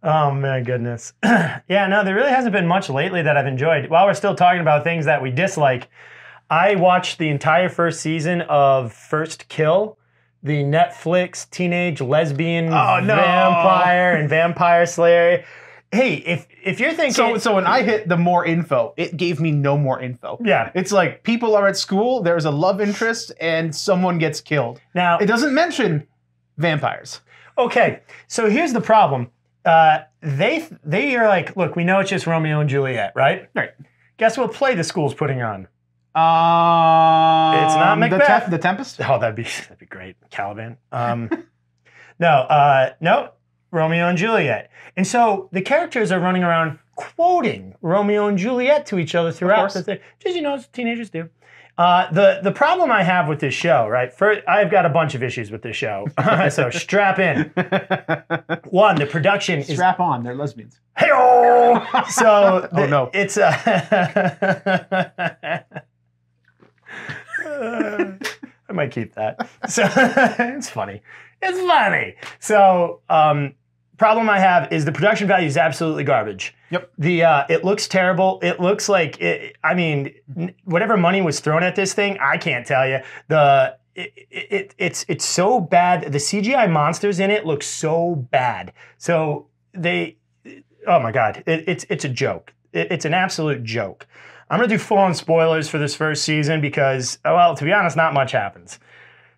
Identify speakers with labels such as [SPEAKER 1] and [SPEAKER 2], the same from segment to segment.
[SPEAKER 1] Oh, my goodness. Yeah, no, there really hasn't been much lately that I've enjoyed. While we're still talking about things that we dislike, I watched the entire first season of First Kill, the Netflix teenage lesbian vampire and vampire slayer. Hey, if you're thinking...
[SPEAKER 2] So when I hit the more info, it gave me no more info.
[SPEAKER 1] Yeah.
[SPEAKER 2] It's like people are at school, there's a love interest, and someone gets killed.
[SPEAKER 1] Now,
[SPEAKER 2] it doesn't mention vampires.
[SPEAKER 1] Okay, so here's the problem. They are like, look, we know it's just Romeo and Juliet, right?
[SPEAKER 2] Right.
[SPEAKER 1] Guess what play the school's putting on? It's
[SPEAKER 2] not
[SPEAKER 1] Macbeth.
[SPEAKER 2] The Tempest?
[SPEAKER 1] Oh, that'd be great. Caliban. No, Romeo and Juliet. And so the characters are running around quoting Romeo and Juliet to each other throughout the thing. Just, as teenagers do. The problem I have with this show, right? I've got a bunch of issues with this show. So strap in. One, the production is...
[SPEAKER 2] Strap on, they're lesbians.
[SPEAKER 1] Hey-oh! So
[SPEAKER 2] oh, no.
[SPEAKER 1] It's I might keep that. So it's funny. It's funny. So problem I have is the production value is absolutely garbage.
[SPEAKER 2] Yep.
[SPEAKER 1] It looks terrible. It looks like whatever money was thrown at this thing, I can't tell you. It's so bad. The CGI monsters in it look so bad. So oh my God, it's a joke. It's an absolute joke. I'm going to do full-on spoilers for this first season because, well, to be honest, not much happens.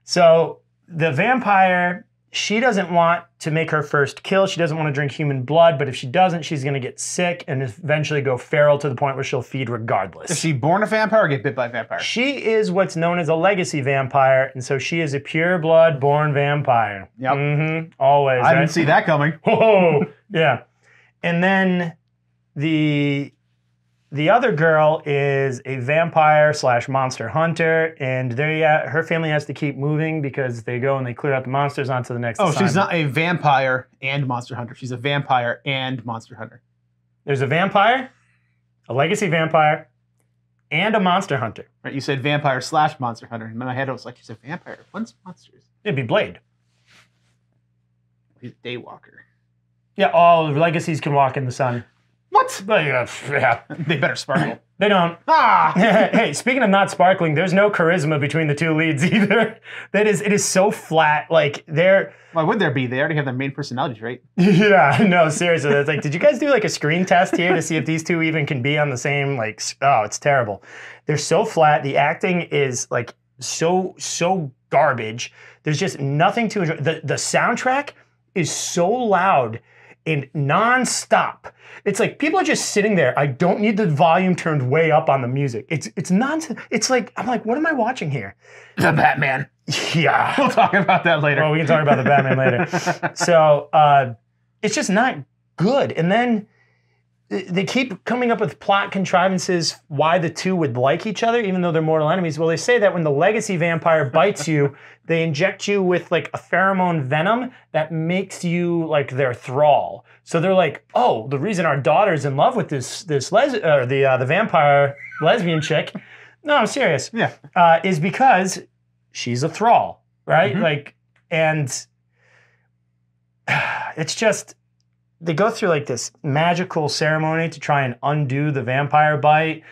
[SPEAKER 1] So the vampire, she doesn't want to make her first kill. She doesn't want to drink human blood, but if she doesn't, she's going to get sick and eventually go feral to the point where she'll feed regardless.
[SPEAKER 2] Is she born a vampire or get bit by a vampire?
[SPEAKER 1] She is what's known as a legacy vampire, and so she is a pure blood born vampire.
[SPEAKER 2] Yep.
[SPEAKER 1] Mm-hmm. Always.
[SPEAKER 2] I didn't see that coming.
[SPEAKER 1] Oh, yeah. And then the other girl is a vampire / monster hunter, and her family has to keep moving because they go and they clear out the monsters onto the next assignment.
[SPEAKER 2] She's not a vampire and monster hunter. She's a vampire and monster hunter.
[SPEAKER 1] There's a vampire, a legacy vampire, and a monster hunter.
[SPEAKER 2] Right, you said vampire / monster hunter. In my head, I was like, she's a vampire. What's monsters?
[SPEAKER 1] It'd be Blade.
[SPEAKER 2] He's a daywalker.
[SPEAKER 1] Yeah, all legacies can walk in the sun.
[SPEAKER 2] What?
[SPEAKER 1] Yeah.
[SPEAKER 2] They better sparkle.
[SPEAKER 1] They don't.
[SPEAKER 2] Ah!
[SPEAKER 1] Hey, speaking of not sparkling, there's no charisma between the two leads either. It is so flat. Like they're...
[SPEAKER 2] Why would there be? They already have their main personalities, right?
[SPEAKER 1] Yeah, no, seriously. It's like, did you guys do like a screen test here to see if these two even can be on the same, like, oh, it's terrible. They're so flat. The acting is like so garbage. There's just nothing to enjoy. The soundtrack is so loud and nonstop. It's like people are just sitting there. I don't need the volume turned way up on the music. It's nonsense. It's like, I'm like, what am I watching here?
[SPEAKER 2] The Batman.
[SPEAKER 1] Yeah.
[SPEAKER 2] We'll talk about that later.
[SPEAKER 1] Well, we can talk about the Batman later. So it's just not good. And then they keep coming up with plot contrivances why the two would like each other, even though they're mortal enemies. Well, they say that when the legacy vampire bites you, they inject you with like a pheromone venom that makes you like their thrall. So they're like, oh, the reason our daughter's in love with the vampire lesbian chick, no, I'm serious,
[SPEAKER 2] yeah,
[SPEAKER 1] is because she's a thrall, right? Mm-hmm. Like, and it's just, they go through like this magical ceremony to try and undo the vampire bite,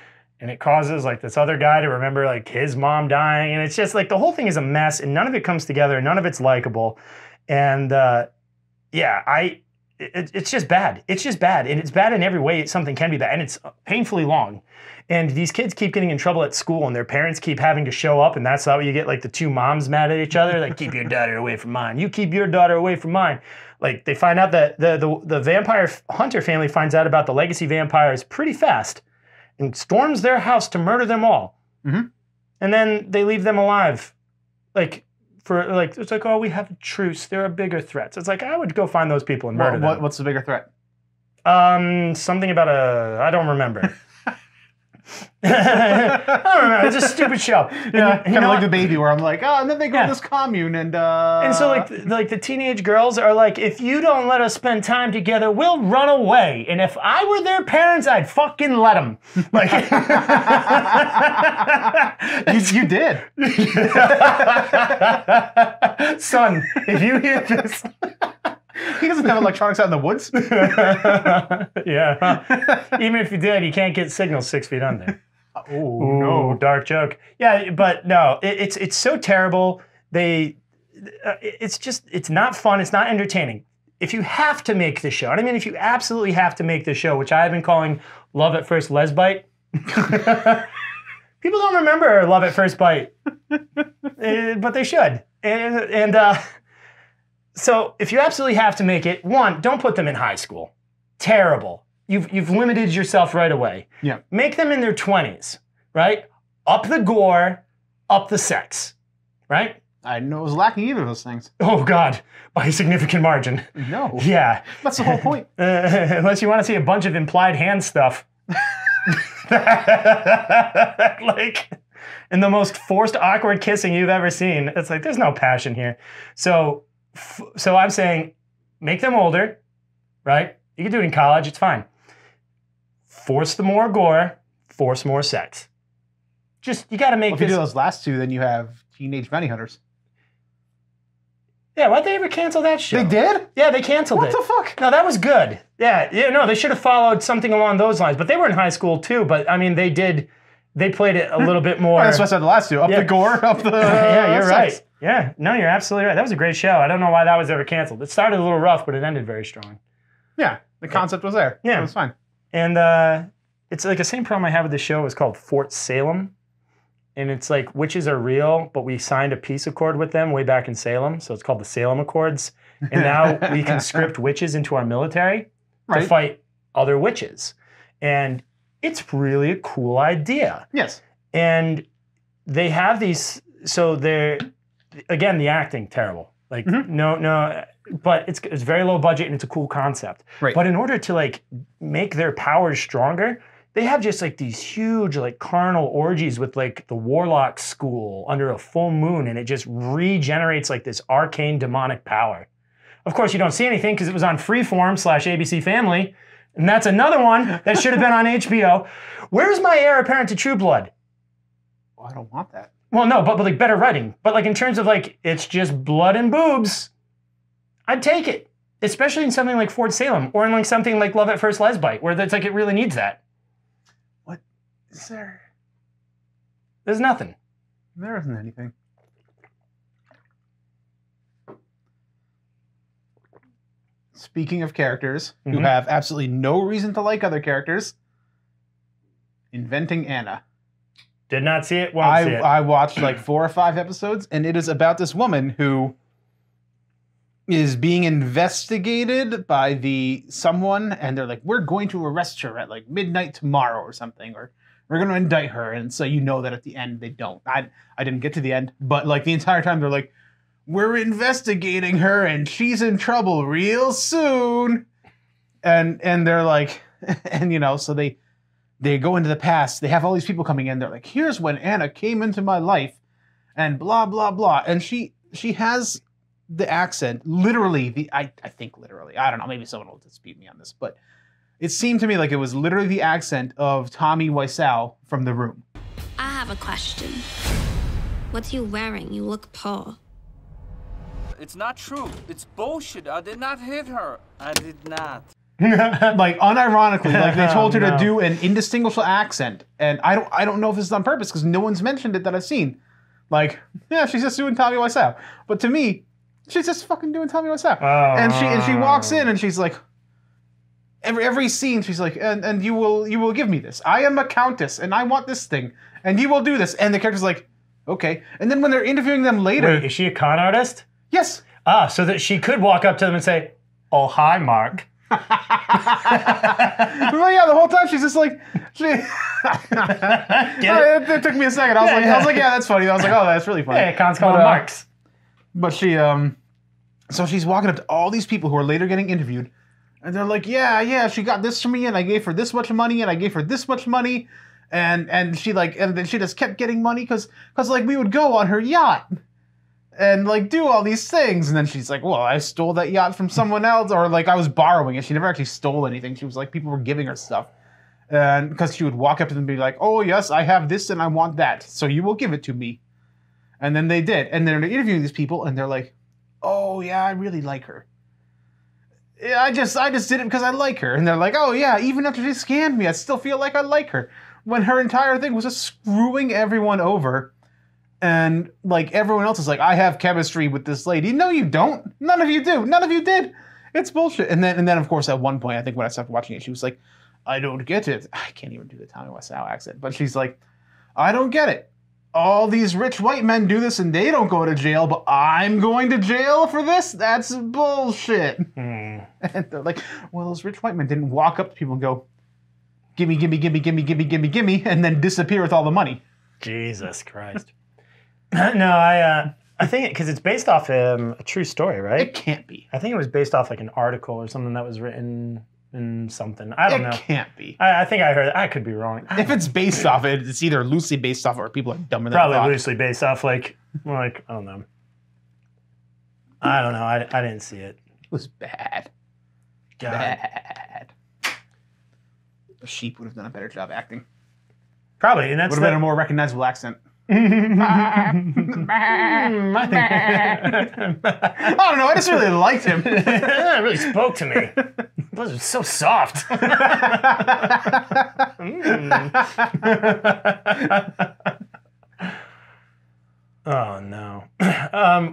[SPEAKER 1] and it causes like this other guy to remember like his mom dying, and it's just like the whole thing is a mess, and none of it comes together, none of it's likable, and yeah, it's just bad. It's just bad, and it's bad in every way something can be bad, and it's painfully long. And these kids keep getting in trouble at school, and their parents keep having to show up, and that's how you get like the two moms mad at each other, like, keep your daughter away from mine. You keep your daughter away from mine. Like, they find out that the vampire hunter family finds out about the legacy vampires pretty fast and storms their house to murder them all.
[SPEAKER 2] Mm-hmm.
[SPEAKER 1] And then they leave them alive. Like, it's like, oh, we have a truce. There are bigger threats. It's like, I would go find those people and murder them.
[SPEAKER 2] What's the bigger threat?
[SPEAKER 1] Something about I don't remember. I don't remember. It's a stupid show.
[SPEAKER 2] Yeah, kind of like The Baby, where I'm like, oh, and then they go to this commune, and
[SPEAKER 1] so like the teenage girls are like, if you don't let us spend time together, we'll run away. And if I were their parents, I'd fucking let them. Like,
[SPEAKER 2] you did,
[SPEAKER 1] son. If you hear this.
[SPEAKER 2] He doesn't have electronics out in the woods.
[SPEAKER 1] Yeah. Even if you did, you can't get signals 6 feet under.
[SPEAKER 2] Oh,
[SPEAKER 1] Ooh,
[SPEAKER 2] no.
[SPEAKER 1] dark joke. Yeah, but no, it's so terrible. It's not fun. It's not entertaining. If you have to make the show, and I mean, if you absolutely have to make the show, which I've been calling Love at First Lesbite. People don't remember Love at First Bite, but they should. So if you absolutely have to make it, one, don't put them in high school. Terrible. You've limited yourself right away.
[SPEAKER 2] Yeah.
[SPEAKER 1] Make them in their 20s, right? Up the gore, up the sex, right?
[SPEAKER 2] I didn't know it was lacking either of those things.
[SPEAKER 1] Oh, God, by a significant margin.
[SPEAKER 2] No.
[SPEAKER 1] Yeah.
[SPEAKER 2] That's the whole point.
[SPEAKER 1] Unless you want to see a bunch of implied hand stuff. Like, in the most forced, awkward kissing you've ever seen. It's like, there's no passion here. So I'm saying, make them older, right? You can do it in college, it's fine. Force the more gore, force more sex. Just, you got to make
[SPEAKER 2] Well, if
[SPEAKER 1] this.
[SPEAKER 2] you do those last two, then you have Teenage Bounty Hunters.
[SPEAKER 1] Yeah, why'd they ever cancel that show?
[SPEAKER 2] They did?
[SPEAKER 1] Yeah, they canceled it.
[SPEAKER 2] What the fuck?
[SPEAKER 1] No, that was good. Yeah, no, they should have followed something along those lines. But they were in high school too. But I mean, they played it a little bit more.
[SPEAKER 2] That's what I said the last two. Up the gore, up the
[SPEAKER 1] yeah, you're
[SPEAKER 2] sex.
[SPEAKER 1] right. Yeah, no, you're absolutely right. That was a great show. I don't know why that was ever canceled. It started a little rough, but it ended very strong.
[SPEAKER 2] Yeah, the concept was there.
[SPEAKER 1] Yeah.
[SPEAKER 2] It was fine.
[SPEAKER 1] And it's like the same problem I have with the show is called Fort Salem. And it's like witches are real, but we signed a peace accord with them way back in Salem. So it's called the Salem Accords. And now we can script witches into our military to fight other witches. And it's really a cool idea.
[SPEAKER 2] Yes.
[SPEAKER 1] And they have these, so they're, again, the acting, terrible. Like, no, but it's very low budget and it's a cool concept.
[SPEAKER 2] Right.
[SPEAKER 1] But in order to like make their powers stronger, they have just like these huge like carnal orgies with like the warlock school under a full moon, and it just regenerates like this arcane demonic power. Of course, you don't see anything because it was on Freeform/ABC Family, and that's another one that should have been on HBO. Where's my heir apparent to True Blood?
[SPEAKER 2] Oh, I don't want that.
[SPEAKER 1] Well, no, but like better writing. But like in terms of like it's just blood and boobs, I'd take it, especially in something like Fort Salem or in like something like Love at First Lesbite, where it's like it really needs that.
[SPEAKER 2] Is there?
[SPEAKER 1] There's nothing.
[SPEAKER 2] There isn't anything. Speaking of characters who have absolutely no reason to like other characters, Inventing Anna.
[SPEAKER 1] Did not see it, won't see it.
[SPEAKER 2] I watched like 4 or 5 episodes, and it is about this woman who is being investigated by someone, and they're like, we're going to arrest her at like midnight tomorrow or something, or we're going to indict her. And so you know that at the end they don't. I didn't get to the end, but like the entire time they're like, we're investigating her and she's in trouble real soon. And they're like, and you know, so they go into the past. They have all these people coming in. They're like, here's when Anna came into my life and blah, blah, blah. And she has the accent, literally, I think literally, I don't know, maybe someone will dispute me on this, but it seemed to me like it was literally the accent of Tommy Wiseau from The Room.
[SPEAKER 3] I have a question. What are you wearing? You look poor.
[SPEAKER 4] It's not true. It's bullshit. I did not hit her. I did not.
[SPEAKER 2] Like unironically, like they told her
[SPEAKER 1] No.
[SPEAKER 2] to do an indistinguishable accent, and I don't know if this is on purpose because no one's mentioned it that I've seen. Like, yeah, she's just doing Tommy Wiseau, but to me, she's just fucking doing Tommy Wiseau.
[SPEAKER 1] Oh.
[SPEAKER 2] And she walks in and she's like, every scene she's like, and you will give me this. I am a countess and I want this thing, and you will do this. And the character's like, okay. And then when they're interviewing them later,
[SPEAKER 1] Wait, is she a con artist?
[SPEAKER 2] yes.
[SPEAKER 1] Ah, so that she could walk up to them and say, oh, hi, Mark.
[SPEAKER 2] Well, yeah, the whole time she's just like, it took me a second. I was like, yeah, that's funny. I was like, oh, that's really funny.
[SPEAKER 1] Hey, cons call them Marks.
[SPEAKER 2] But she, so she's walking up to all these people who are later getting interviewed, and they're like, yeah, she got this from me, and I gave her this much money, and I gave her this much money, and she like, and then she just kept getting money because like we would go on her yacht and like do all these things, and then she's like, well, I stole that yacht from someone else, or like I was borrowing it. She never actually stole anything. She was like, people were giving her stuff, and because she would walk up to them and be like, oh yes, I have this and I want that, so you will give it to me. And then they did. And then they're interviewing these people, and they're like, oh, yeah, I really like her. Yeah, I just did it because I like her. And they're like, oh yeah, even after she scanned me, I still feel like I like her. When her entire thing was just screwing everyone over. And like everyone else is like, I have chemistry with this lady. No, you don't. None of you do. None of you did. It's bullshit. And then of course at one point, I think when I stopped watching it, she was like, I don't get it. I can't even do the Tommy Wiseau accent, but she's like, I don't get it. All these rich white men do this and they don't go to jail, but I'm going to jail for this? That's bullshit. And they're like, well, those rich white men didn't walk up to people and go, gimme, gimme, gimme, gimme, gimme, gimme, gimme, and then disappear with all the money.
[SPEAKER 1] Jesus Christ. No, I think because it's based off a true story, right?
[SPEAKER 2] It can't be.
[SPEAKER 1] I think it was based off like an article or something that was written in something. I don't know.
[SPEAKER 2] It can't be.
[SPEAKER 1] I think I heard. I could be wrong.
[SPEAKER 2] If it's based off it, it's either loosely based off it or people are dumber than
[SPEAKER 1] Probably
[SPEAKER 2] I thought.
[SPEAKER 1] loosely based off like I don't know. I don't know. I didn't see it.
[SPEAKER 2] It was bad.
[SPEAKER 1] God.
[SPEAKER 2] Bad. A sheep would have done a better job acting.
[SPEAKER 1] Probably, and that's
[SPEAKER 2] Would have been a more recognizable accent. I don't know. I just really liked him.
[SPEAKER 1] It really spoke to me. Those are so soft. Oh no.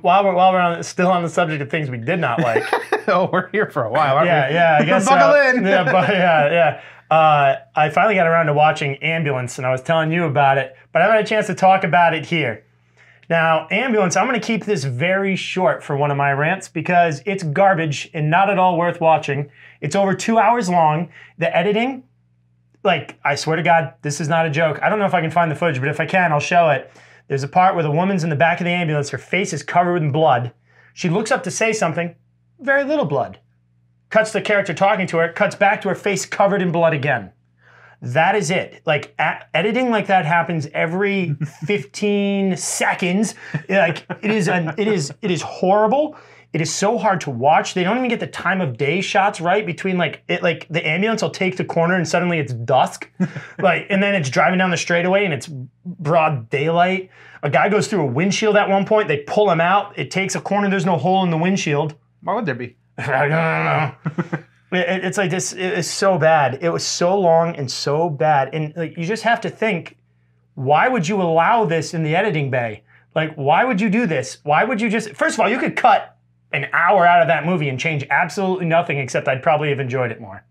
[SPEAKER 1] While we're still on the subject of things we did not like.
[SPEAKER 2] Oh, we're here for a while, aren't we?
[SPEAKER 1] Yeah. I guess.
[SPEAKER 2] Buckle in.
[SPEAKER 1] Yeah. I finally got around to watching Ambulance, and I was telling you about it, but I haven't had a chance to talk about it here. Now, Ambulance, I'm going to keep this very short for one of my rants because it's garbage and not at all worth watching. It's over 2 hours long. The editing, like, I swear to God, this is not a joke. I don't know if I can find the footage, but if I can, I'll show it. There's a part where the woman's in the back of the ambulance. Her face is covered in blood. She looks up to say something. Very little blood. Cuts the character talking to her. Cuts back to her face covered in blood again. That is it. Like editing like that happens every 15 seconds. Like it is horrible. It is so hard to watch. They don't even get the time of day shots right between like the ambulance will take the corner and suddenly it's dusk. And then it's driving down the straightaway and it's broad daylight. A guy goes through a windshield at one point. They pull him out. It takes a corner. There's no hole in the windshield.
[SPEAKER 2] Why would there be?
[SPEAKER 1] I don't know. It's like this. It is so bad. It was so long and so bad. And like you just have to think, why would you allow this in the editing bay? Like, why would you do this? Why would you just? First of all, you could cut an hour out of that movie and change absolutely nothing, except I'd probably have enjoyed it more.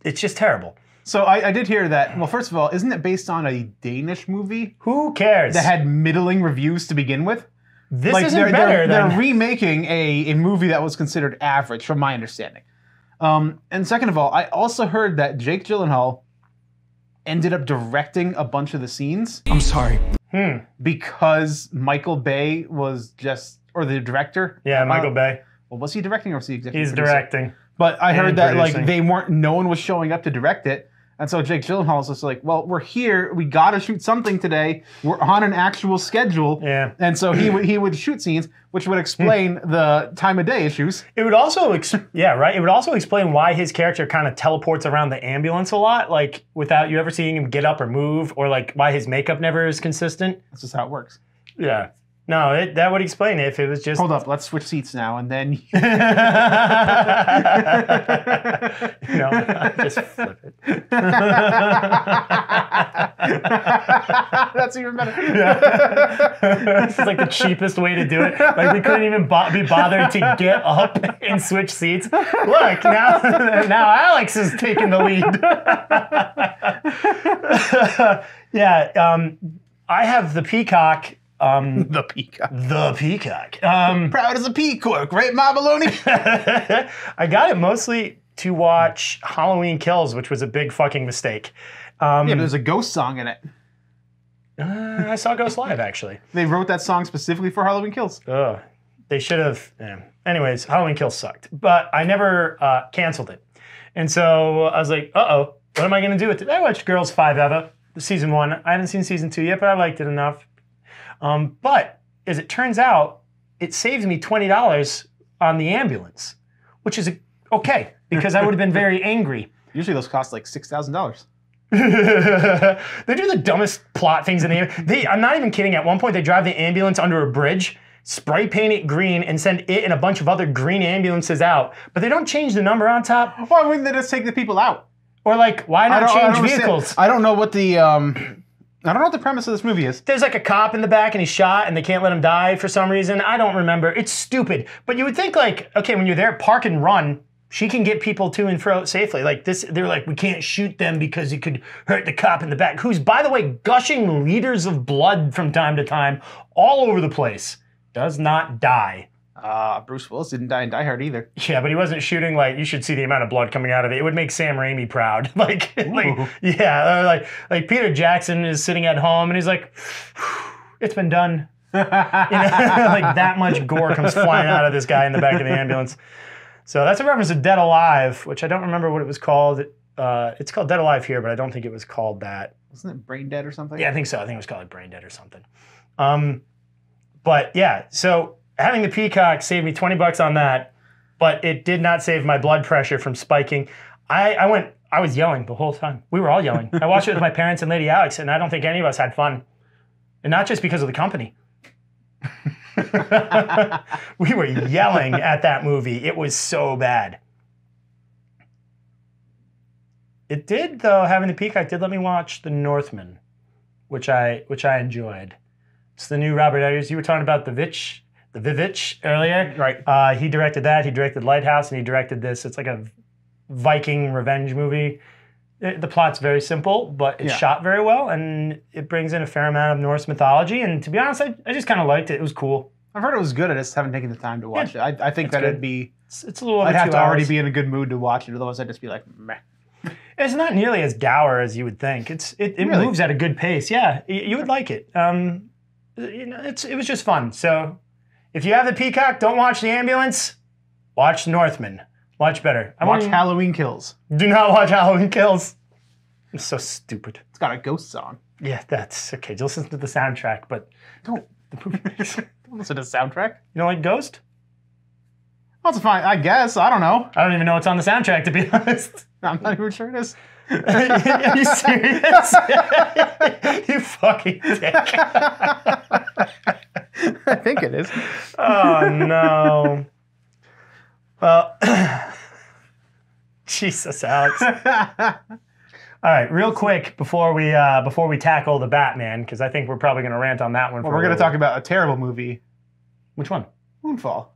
[SPEAKER 1] It's just terrible.
[SPEAKER 2] So I did hear that. Well, first of all, isn't it based on a Danish movie
[SPEAKER 1] Who cares?
[SPEAKER 2] that had middling reviews to begin with?
[SPEAKER 1] This isn't better than...
[SPEAKER 2] They're remaking a movie that was considered average, from my understanding. And second of all, I also heard that Jake Gyllenhaal ended up directing a bunch of the scenes.
[SPEAKER 5] I'm sorry.
[SPEAKER 2] Because Michael Bay was just, or the director.
[SPEAKER 1] Yeah, Michael Bay.
[SPEAKER 2] Well, was he directing or was he executive
[SPEAKER 1] He's
[SPEAKER 2] producer?
[SPEAKER 1] directing.
[SPEAKER 2] But I heard that
[SPEAKER 1] producing.
[SPEAKER 2] like no one was showing up to direct it. And so Jake Gyllenhaal was just like, well, we're here. We got to shoot something today. We're on an actual schedule.
[SPEAKER 1] Yeah.
[SPEAKER 2] And so he would shoot scenes, which would explain the time of day issues.
[SPEAKER 1] It would also, It would also explain why his character kind of teleports around the ambulance a lot, like without you ever seeing him get up or move, or like why his makeup never is consistent.
[SPEAKER 2] That's just how it works.
[SPEAKER 1] Yeah. No, that would explain it if it was just...
[SPEAKER 2] Hold up, let's switch seats now, and then...
[SPEAKER 1] Just flip it.
[SPEAKER 2] That's even better.
[SPEAKER 1] Yeah. This is like the cheapest way to do it. Like we couldn't even be bothered to get up and switch seats. Look, now Alex is taking the lead. I have the Peacock...
[SPEAKER 2] The Peacock.
[SPEAKER 1] The Peacock.
[SPEAKER 2] Proud as a peacock, right, Ma Baloney?
[SPEAKER 1] I got it mostly to watch Halloween Kills, which was a big fucking mistake.
[SPEAKER 2] Yeah, but there's a ghost song in it.
[SPEAKER 1] I saw Ghost live, actually.
[SPEAKER 2] They wrote that song specifically for Halloween Kills.
[SPEAKER 1] Ugh. They should have... Anyways, Halloween Kills sucked. But I never canceled it. And so I was like, uh-oh, what am I going to do with it? I watched Girls 5 Eva, season 1. I haven't seen season 2 yet, but I liked it enough. But as it turns out, it saves me $20 on the ambulance, which is okay, because I would have been very angry.
[SPEAKER 2] Usually those cost like $6,000.
[SPEAKER 1] They do the dumbest plot things in the... I'm not even kidding. At one point, they drive the ambulance under a bridge, spray paint it green, and send it and a bunch of other green ambulances out, but they don't change the number on top?
[SPEAKER 2] Why wouldn't they just take the people out?
[SPEAKER 1] Or like, why not change
[SPEAKER 2] understand.
[SPEAKER 1] vehicles?
[SPEAKER 2] I don't know what the I don't know what the premise of this movie is.
[SPEAKER 1] There's like a cop in the back and he's shot and they can't let him die for some reason. I don't remember. It's stupid. But you would think like, okay, when you're there, park and run, she can get people to and fro safely. Like this, they're like, we can't shoot them because it could hurt the cop in the back, who's, by the way, gushing liters of blood from time to time all over the place. Does not die.
[SPEAKER 2] Bruce Willis didn't die in Die Hard either.
[SPEAKER 1] Yeah, but he wasn't shooting like, you should see the amount of blood coming out of it. It would make Sam Raimi proud. like like Peter Jackson is sitting at home and he's like, it's been done. Like that much gore comes flying out of this guy in the back of the ambulance. So that's a reference to Dead Alive, which I don't remember what it was called. It's called Dead Alive here, but I don't think it was called that.
[SPEAKER 2] Wasn't it Brain Dead or something?
[SPEAKER 1] Yeah, I think so. I think it was called like Brain Dead or something. But yeah, so having the Peacock saved me $20 on that, but it did not save my blood pressure from spiking. I was yelling the whole time. We were all yelling. I watched it with my parents and Lady Alex, and I don't think any of us had fun. And not just because of the company. We were yelling at that movie. It was so bad. It did, though, having the Peacock did let me watch The Northman, which I enjoyed. It's the new Robert Eggers. You were talking about the Vivitch earlier.
[SPEAKER 2] Right.
[SPEAKER 1] He directed that. He directed Lighthouse, and he directed this. It's like a Viking revenge movie. The plot's very simple, but it's shot very well, and it brings in a fair amount of Norse mythology. And to be honest, I just kind of liked it. It was cool.
[SPEAKER 2] I've heard it was good. I just haven't taken the time to watch it. I think that it'd be...
[SPEAKER 1] It's a little over
[SPEAKER 2] I'd have
[SPEAKER 1] 2
[SPEAKER 2] to
[SPEAKER 1] hours.
[SPEAKER 2] already be in a good mood to watch it. Otherwise, I'd just be like, meh.
[SPEAKER 1] It's not nearly as dour as you would think. It
[SPEAKER 2] Really?
[SPEAKER 1] moves at a good pace. Yeah, you would like it. It was just fun. So if you have the Peacock, don't watch The Ambulance. Watch Northman. Much better.
[SPEAKER 2] Watch Halloween Kills.
[SPEAKER 1] Do not watch Halloween Kills. It's so stupid.
[SPEAKER 2] It's got a ghost song.
[SPEAKER 1] Yeah, that's okay. Just listen to the soundtrack, but
[SPEAKER 2] Don't
[SPEAKER 1] the movie.
[SPEAKER 2] don't listen to the soundtrack.
[SPEAKER 1] You don't like Ghost?
[SPEAKER 2] That's fine. I guess. I don't know.
[SPEAKER 1] I don't even know what's on the soundtrack, to be honest.
[SPEAKER 2] I'm not even sure it is.
[SPEAKER 1] Are you serious? You fucking dick.
[SPEAKER 2] I think it is.
[SPEAKER 1] Oh, no. Well, Jesus, Alex. All right, real quick before we tackle the Batman, because I think we're probably going to rant on that one.
[SPEAKER 2] Well, we're going to talk about a terrible movie.
[SPEAKER 1] Which one?
[SPEAKER 2] Moonfall.